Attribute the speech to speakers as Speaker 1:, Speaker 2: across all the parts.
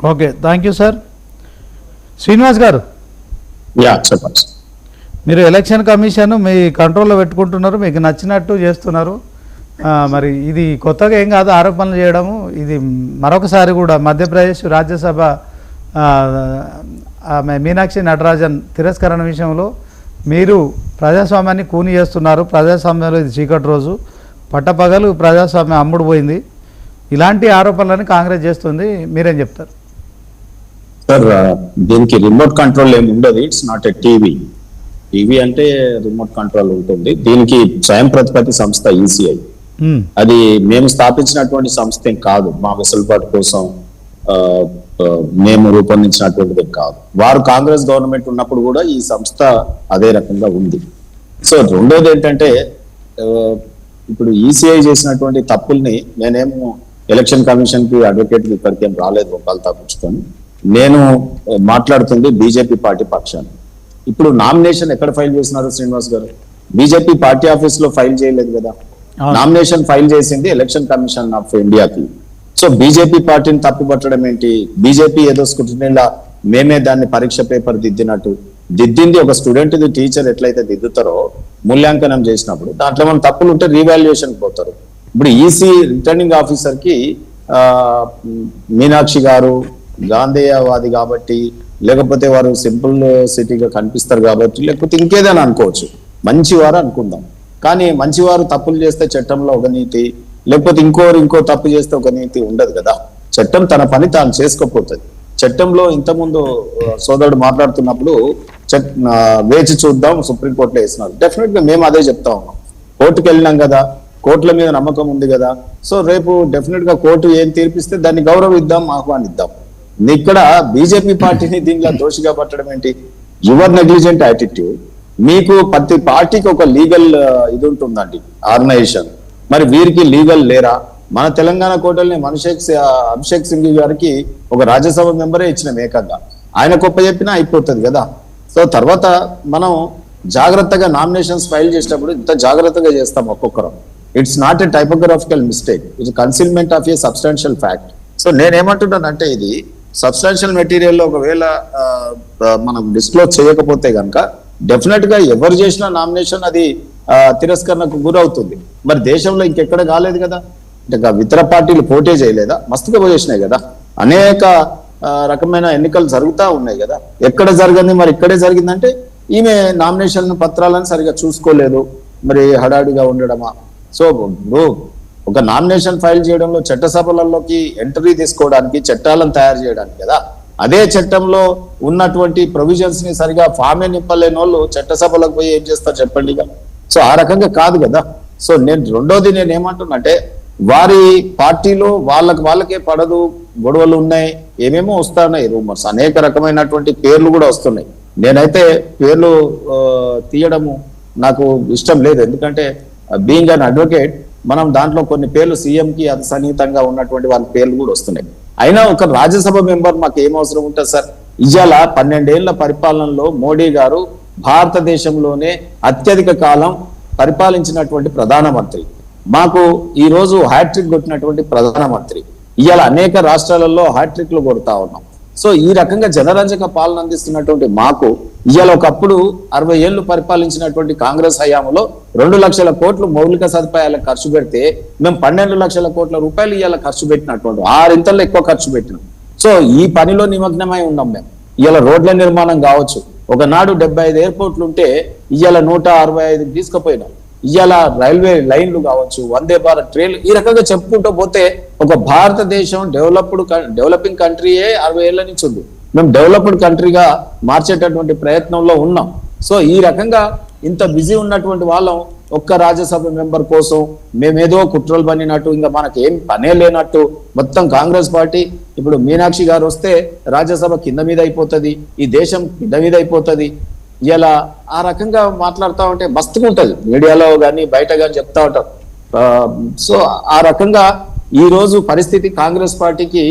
Speaker 1: Okay, thank you sir. Srinivas గారు,
Speaker 2: చెప్పండి.
Speaker 1: మీరు ఎలక్షన్ కమిషన్ మీ కంట్రోల్లో పెట్టుకుంటున్నారు, మీకు నచ్చినట్టు చేస్తున్నారు. మరి ఇది కొత్తగా ఏం కాదు ఆరోపణలు చేయడము. ఇది మరొకసారి కూడా మధ్యప్రదేశ్ రాజ్యసభ మీనాక్షి నటరాజన్ తిరస్కరణ విషయంలో మీరు ప్రజాస్వామ్యాన్ని కూని చేస్తున్నారు. ప్రజాస్వామ్యంలో ఇది చీకటి రోజు, పట్టపగలు ప్రజాస్వామ్యం అమ్ముడు పోయింది. ఇలాంటి ఆరోపణలను కాంగ్రెస్ చేస్తుంది, మీరేం చెప్తారు?
Speaker 2: సార్, దీనికి రిమోట్ కంట్రోల్ ఏమి ఉండదు. It's not a TV. TV అంటే రిమోట్ కంట్రోల్ ఉంటుంది. దీనికి స్వయం ప్రతిపత్తి సంస్థ ఈసీఐ, అది మేము స్థాపించినటువంటి సంస్థ ఏం కాదు. మా వెసులుబాటు కోసం మేము రూపొందించినటువంటిది కాదు. వారు కాంగ్రెస్ గవర్నమెంట్ ఉన్నప్పుడు కూడా ఈ సంస్థ అదే రకంగా ఉంది. సో రెండోది ఏంటంటే, ఇప్పుడు ఈసీఐ చేసినటువంటి తప్పుల్ని నేనేమో ఎలక్షన్ కమిషన్ కి అడ్వకేట్ ఇక్కడికి ఏం రాలేదు ఒకళ్ళు తప్పించుకొని. నేను మాట్లాడుతుంది బీజేపీ పార్టీ పక్షాన్ని. ఇప్పుడు నామినేషన్ ఎక్కడ ఫైల్ చేసినారు శ్రీనివాస్ గారు? బీజేపీ పార్టీ ఆఫీస్ లో ఫైల్ చేయలేదు కదా. నామినేషన్ ఫైల్ చేసింది ఎలక్షన్ కమిషన్ ఆఫ్ ఇండియాకి. సో బీజేపీ పార్టీని తప్పుపట్టడం ఏంటి? బీజేపీ ఏదో స్క్రూటినీలా మేమే దాన్ని పరీక్ష పేపర్ దిద్దింది ఒక స్టూడెంట్ టీచర్ ఎట్లయితే దిద్దుతారో మూల్యాంకనం చేసినప్పుడు దాంట్లో ఏమైనా తప్పులు ఉంటే రీవాల్యుయేషన్ పోతారు. ఇప్పుడు ఈసీ రిటర్నింగ్ ఆఫీసర్ కి మీనాక్షి గారు గాంధేయవాది కాబట్టి, లేకపోతే వారు సింపుల్ సిటీగా కనిపిస్తారు కాబట్టి, లేకపోతే ఇంకేదైనా అనుకోవచ్చు, మంచివారు అనుకుందాం. కానీ మంచివారు తప్పులు చేస్తే చట్టంలో ఒక నీతి, లేకపోతే ఇంకో తప్పు చేస్తే ఒక నీతి ఉండదు కదా. చట్టం తన పని తాను చేసుకోపోతుంది. చట్టంలో ఇంతకుముందు సోదరుడు మాట్లాడుతున్నప్పుడు వేచి చూద్దాం సుప్రీంకోర్టులో వేసినారు. డెఫినెట్ గా మేము అదే చెప్తా ఉన్నాం. కోర్టుకు వెళ్ళినాం కదా, కోర్టుల మీద నమ్మకం ఉంది కదా. సో రేపు డెఫినెట్ గా కోర్టు ఏం తీర్పిస్తే దాన్ని గౌరవిద్దాం, ఆహ్వానిద్దాం. ఇక్కడ బీజేపీ పార్టీని దీనిలో దోషిగా పట్టడం ఏంటి? Your negligent attitude. మీకు ప్రతి పార్టీకి ఒక లీగల్ ఇది ఉంటుందండి, ఆర్గనైజేషన్. మరి వీరికి లీగల్ లేరా? మన తెలంగాణ కోటల్ని అభిషేక్ సింగ్ గారికి ఒక రాజ్యసభ మెంబరే ఇచ్చిన ఏకంగా. ఆయన గొప్ప చెప్పినా అయిపోతుంది కదా. సో తర్వాత మనం జాగ్రత్తగా నామినేషన్స్ ఫైల్ చేసేటప్పుడు ఇంత జాగ్రత్తగా చేస్తాం ఒక్కొక్కరు. It's not a typographical mistake, it's concealment of a substantial fact. So నేనేమంటున్నానంటే, ఇది సబ్స్టాన్షియల్ మెటీరియల్ ఒకవేళ మనం డిస్క్లోజ్ చేయకపోతే కనుక డెఫినెట్ గా ఎవరు చేసిన నామినేషన్ అది తిరస్కరణకు గురవుతుంది. మరి దేశంలో ఇంకెక్కడ కాలేదు కదా. అంటే ఇతర పార్టీలు పోటీ చేయలేదా? మస్తుగా చేసినాయి కదా. అనేక రకమైన ఎన్నికలు జరుగుతూ ఉన్నాయి కదా. ఎక్కడ జరగంది మరి ఇక్కడే జరిగిందంటే, ఈమె నామినేషన్ పత్రాలను సరిగా చూసుకోలేదు, మరి హడాడిగా ఉండడమా. సో ఇప్పుడు ఒక నామినేషన్ ఫైల్ చేయడంలో చట్టసభలలోకి ఎంట్రీ తీసుకోవడానికి చట్టాలను తయారు చేయడానికి కదా. అదే చట్టంలో ఉన్నటువంటి ప్రొవిజన్స్ ని సరిగా ఫామే నింపలేని వాళ్ళు చట్టసభలకు పోయి ఏం చేస్తారు చెప్పండి. సో ఆ రకంగా కాదు కదా. సో రెండోది నేను ఏమంటున్నంటే, వారి పార్టీలో వాళ్ళకే పడదు, గొడవలు ఉన్నాయి, ఏమేమో వస్తున్నాయి రూమర్స్, అనేక రకమైనటువంటి పేర్లు కూడా వస్తున్నాయి. నేనైతే పేర్లు తీయడము నాకు ఇష్టం లేదు. ఎందుకంటే బీయింగ్ అన్ అడ్వకేట్ మనం దాంట్లో కొన్ని పేర్లు సీఎం కి అతి సన్నిహితంగా ఉన్నటువంటి వాళ్ళ పేర్లు కూడా వస్తున్నాయి. అయినా ఒక రాజ్యసభ మెంబర్ మాకు ఏం అవసరం ఉంటుంది సార్? ఇవాళ 12 ఏళ్ల పరిపాలనలో మోడీ గారు భారతదేశంలోనే అత్యధిక కాలం పరిపాలించినటువంటి ప్రధానమంత్రి, మాకు ఈ రోజు హ్యాట్రిక్ కొట్టినటువంటి ప్రధానమంత్రి. ఇవాళ అనేక రాష్ట్రాలలో హ్యాట్రిక్లు కొడతా ఉన్నాం. సో ఈ రకంగా జనరంజక పాలన అందిస్తున్నటువంటి మాకు ఇవాళ ఒకప్పుడు 60 ఏళ్లు పరిపాలించినటువంటి కాంగ్రెస్ హయాంలో 2 లక్షల కోట్లు మౌలిక సదుపాయాలకు ఖర్చు పెడితే మేము 12 లక్షల కోట్ల రూపాయలు ఇవాళ ఖర్చు పెట్టినటువంటి 6 ఇంతల్లో ఎక్కువ ఖర్చు పెట్టినాం. సో ఈ పనిలో నిమగ్నమై ఉన్నాం మేము. ఇవాళ రోడ్ల నిర్మాణం కావచ్చు, ఒకనాడు 75 ఎయిర్పోర్ట్లు ఉంటే ఇవాళ 165 తీసుకుపోయినాం. ఇవాళ రైల్వే లైన్లు కావచ్చు, వందే భారత్ ట్రైన్లు, ఈ రకంగా చెప్పుకుంటూ పోతే ఒక భారతదేశం డెవలపింగ్ కంట్రీయే 60 ఏళ్ల నుంచి ఉంది. మేము డెవలప్డ్ కంట్రీగా మార్చేటటువంటి ప్రయత్నంలో ఉన్నాం. సో ఈ రకంగా ఇంత బిజీ ఉన్నటువంటి వాళ్ళం ఒక్క రాజ్యసభ మెంబర్ కోసం మేమేదో కుట్రలు పనినట్టు, ఇంకా మనకి ఏం పనే లేనట్టు మొత్తం కాంగ్రెస్ పార్టీ. ఇప్పుడు మీనాక్షి గారు వస్తే రాజ్యసభ కింద మీద అయిపోతుంది, ఈ దేశం కింద మీద అయిపోతుంది. ఇలా ఆ రకంగా మాట్లాడుతూ ఉంటే మస్తుగా ఉంటుంది, మీడియాలో కానీ బయట కానీ చెప్తా ఉంటారు. సో ఆ రకంగా ఈ రోజు పరిస్థితి కాంగ్రెస్ పార్టీకి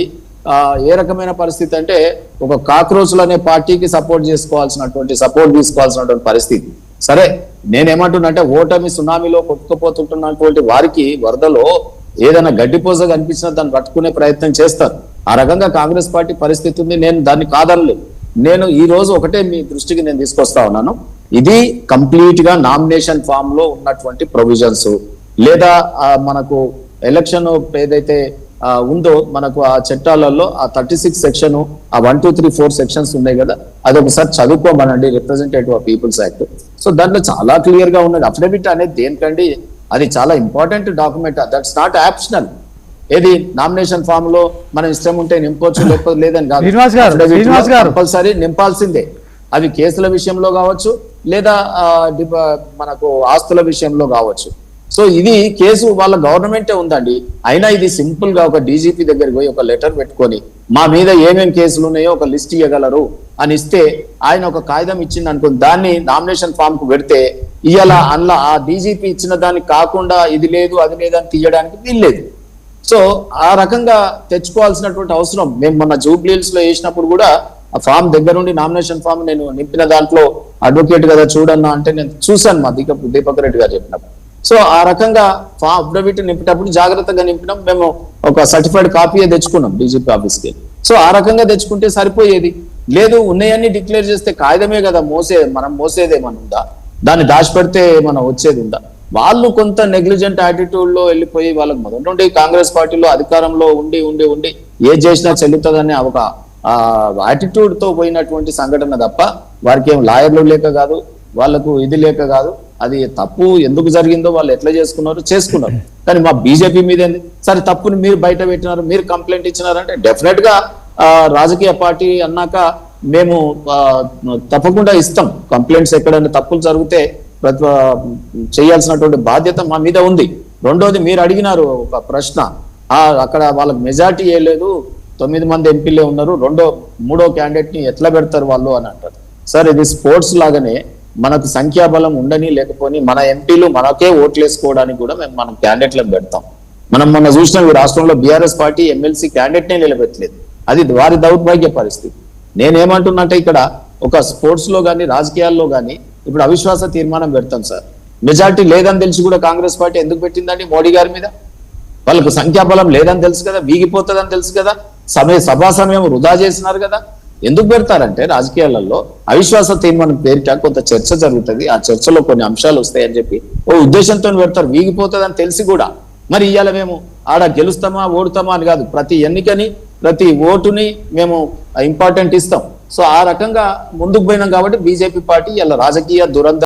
Speaker 2: ఏ రకమైన పరిస్థితి అంటే, ఒక కాక్రోచ్లు అనే పార్టీకి సపోర్ట్ తీసుకోవాల్సినటువంటి పరిస్థితి. సరే నేనేమంటున్నంటే, ఓటమి సునామీలో కొట్టుకుపోతుంటున్నటువంటి వారికి వరదలో ఏదైనా గడ్డిపోస కనిపించినా దాన్ని పట్టుకునే ప్రయత్నం చేస్తారు. ఆ రకంగా కాంగ్రెస్ పార్టీ పరిస్థితి ఉంది. నేను దాన్ని కాదనలేదు. నేను ఈ రోజు ఒకటే మీ దృష్టికి నేను తీసుకొస్తా ఉన్నాను. ఇది కంప్లీట్ గా నామినేషన్ ఫామ్ లో ఉన్నటువంటి ప్రొవిజన్స్, లేదా మనకు ఎలక్షన్ ఏదైతే ఉందో మనకు ఆ చట్టాలలో ఆ 36 సెక్షన్, ఆ 1, 2, 3, 4 సెక్షన్స్ ఉన్నాయి కదా, అది ఒకసారి చదువుకోమనండి, representative of people's act. So దాంట్లో చాలా క్లియర్ గా ఉన్నది. అఫిడవిట్ అనేది దేనికండి, అది చాలా important document. That's not optional. ఏది నామినేషన్ ఫామ్ లో మనం ఇష్టం ఉంటే నింపొచ్చు, లేకపోతే లేదని కాదు, కంపల్సరీ నింపాల్సిందే. అవి కేసుల విషయంలో కావచ్చు, లేదా మనకు ఆస్తుల విషయంలో కావచ్చు. సో ఇది కేసు వాళ్ళ గవర్నమెంటే ఉందండి. అయినా ఇది సింపుల్ గా ఒక డీజీపీ దగ్గరికి పోయి ఒక లెటర్ పెట్టుకొని మా మీద ఏమేం కేసులు ఉన్నాయో ఒక లిస్ట్ ఇవ్వగలరు అని ఇస్తే, ఆయన ఒక కాగితం ఇచ్చింది అనుకుని దాన్ని నామినేషన్ ఫామ్ కు పెడితే, ఇవాళ అందులో ఆ డీజీపీ ఇచ్చిన దానికి కాకుండా ఇది లేదు అది లేదని తీయడానికి వీల్లేదు. సో ఆ రకంగా తెచ్చుకోవాల్సినటువంటి అవసరం. మేము మొన్న జూబ్లీహిల్స్ లో వేసినప్పుడు కూడా ఆ ఫామ్ దగ్గరుండి నామినేషన్ ఫామ్ నేను నింపిన దాంట్లో అడ్వకేట్ కదా చూడన్నా అంటే నేను చూశాను, మా దీపక్ రెడ్డి గారు చెప్పినప్పుడు. సో ఆ రకంగా ఫామ్ అఫిడవిట్ నింపేటప్పుడు జాగ్రత్తగా నింపినాం. మేము ఒక సర్టిఫైడ్ కాపీయే తెచ్చుకున్నాం డీజీపీ ఆఫీస్కి. సో ఆ రకంగా తెచ్చుకుంటే సరిపోయేది. లేదు ఉన్నాయన్నీ డిక్లేర్ చేస్తే కాగితమే కదా మనం మోసేదేమన్నా ఉందా, దాన్ని దాచిపెడితే మనం వచ్చేది ఉందా? వాళ్ళు కొంత నెగ్లిజెంట్ యాటిట్యూడ్ లో వెళ్ళిపోయి వాళ్ళకి మొదటి నుండి కాంగ్రెస్ పార్టీలో అధికారంలో ఉండి ఉండి ఉండి ఏ చేసినా చెల్లుతుందనే ఒక యాటిట్యూడ్ తో పోయినటువంటి సంఘటన తప్ప వారికి ఏం లాయర్లు లేక కాదు, వాళ్ళకు ఇది లేక కాదు. అది తప్పు ఎందుకు జరిగిందో వాళ్ళు ఎట్లా చేసుకున్నారు. కానీ మా బీజేపీ మీద ఏంది, సరే తప్పుని మీరు బయట పెట్టినారు, మీరు కంప్లైంట్ ఇచ్చినారంటే డెఫినెట్ గా రాజకీయ పార్టీ అన్నాక మేము తప్పకుండా ఇస్తాం కంప్లైంట్స్. ఎక్కడైనా తప్పులు జరిగితే చేయాల్సినటువంటి బాధ్యత మా మీద ఉంది. రెండోది, మీరు అడిగినారు ఒక ప్రశ్న, అక్కడ వాళ్ళకి మెజార్టీ లేదు, 9 మంది ఎంపీలే ఉన్నారు, మూడో క్యాండిడేట్ ని ఎట్లా పెడతారు వాళ్ళు అని అంటారు. సార్ ఇది స్పోర్ట్స్ లాగానే మనకు సంఖ్యాబలం ఉండని లేకపోని మన ఎంపీలు మనకే ఓట్లు వేసుకోవడానికి కూడా మనం క్యాండిడేట్లను పెడతాం. మనం మొన్న చూసినాం, ఈ రాష్ట్రంలో బీఆర్ఎస్ పార్టీ ఎమ్మెల్సీ క్యాండిడేట్ నే నిలబెట్టలేదు. అది వారి దౌర్భాగ్య పరిస్థితి. నేనేమంటున్నట్టే ఇక్కడ ఒక స్పోర్ట్స్ లో కానీ రాజకీయాల్లో కానీ ఇప్పుడు అవిశ్వాస తీర్మానం పెడతాం సార్. మెజార్టీ లేదని తెలిసి కూడా కాంగ్రెస్ పార్టీ ఎందుకు పెట్టిందండి మోడీ గారి మీద? వాళ్ళకు సంఖ్యాబలం లేదని తెలుసు కదా, వీగిపోతుందని తెలుసు కదా, సభా సమయం వృధా చేసినారు కదా. ఎందుకు పెడతారంటే రాజకీయాలలో అవిశ్వాస తీర్మానం పేరిట కొంత చర్చ జరుగుతుంది, ఆ చర్చలో కొన్ని అంశాలు వస్తాయని చెప్పి ఓ ఉద్దేశంతో పెడతారు. వీగిపోతుందని తెలిసి కూడా మరి ఇవాళ మేము ఆడ గెలుస్తామా ఓడుతామా అని కాదు, ప్రతి ఎన్నికని ప్రతి ఓటుని మేము ఇంపార్టెంట్ ఇస్తాం. సో ఆ రకంగా ముందుకు పోయినాం కాబట్టి బీజేపీ పార్టీ ఇలా రాజకీయ దురంత